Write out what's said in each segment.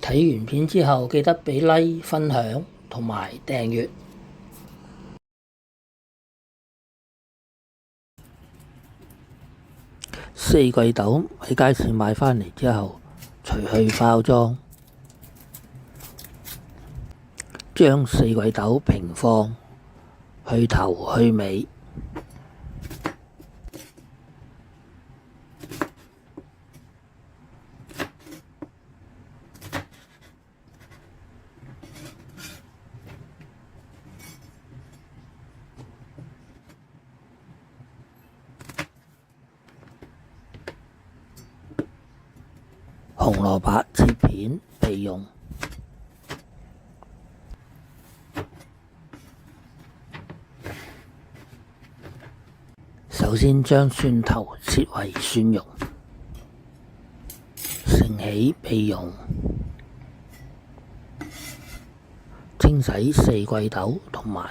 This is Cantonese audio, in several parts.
睇完片之後記得俾 like、分享同埋訂閱。四季豆喺街市買返嚟之後，除去包裝，將四季豆平放，去頭去尾。紅蘿蔔切片備用。首先將蒜頭切為蒜蓉，盛起備用。清洗四季豆同埋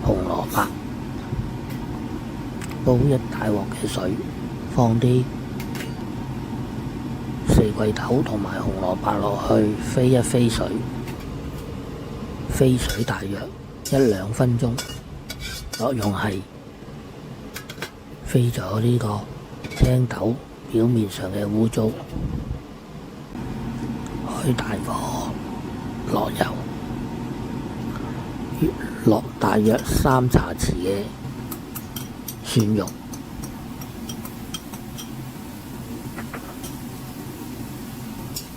紅蘿蔔，煲一大鑊嘅水，放啲四季豆同埋紅蘿蔔落去，飛一飛水，飛水大約1-2分鐘。作用係飛咗呢個青豆表面上嘅污糟。開大火，落油，落大約3茶匙嘅蒜蓉。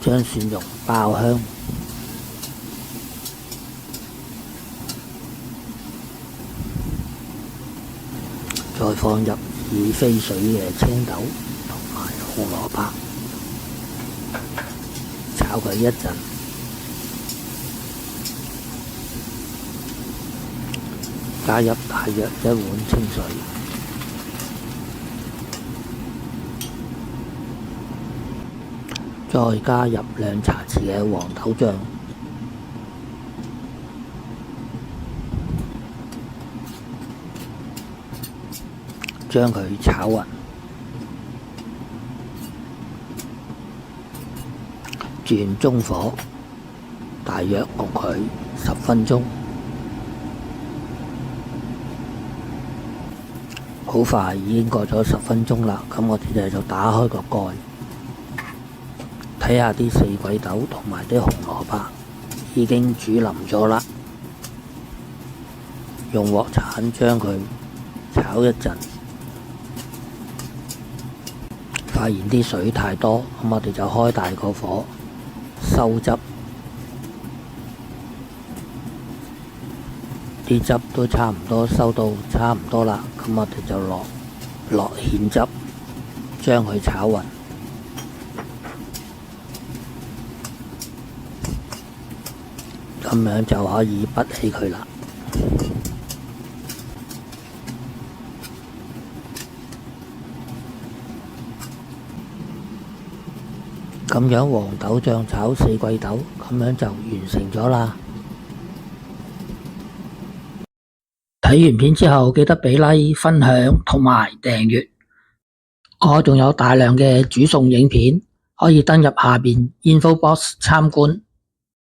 將蒜蓉爆香，再放入已飛水嘅青豆同埋紅蘿蔔，炒佢一陣，加入大約1碗清水。再加入2茶匙嘅黃豆醬，將佢炒勻，轉中火，大約焗佢10分鐘。好快已經過咗10分鐘啦，咁我哋就打開個蓋。睇下啲四季豆同埋啲紅蘿蔔已經煮腍咗啦，用鑊鏟將佢炒一陣，發現啲水太多，咁我哋就開大個火收汁，啲汁都差唔多收到差唔多啦，咁我哋就落芡汁，將佢炒勻。咁樣就可以拔起佢啦。咁樣黃豆醬炒四季豆，咁樣就完成咗啦。睇完片之後記得俾 like、分享同埋訂閱。我仲有大量嘅煮餸影片，可以登入下邊 info box 參觀。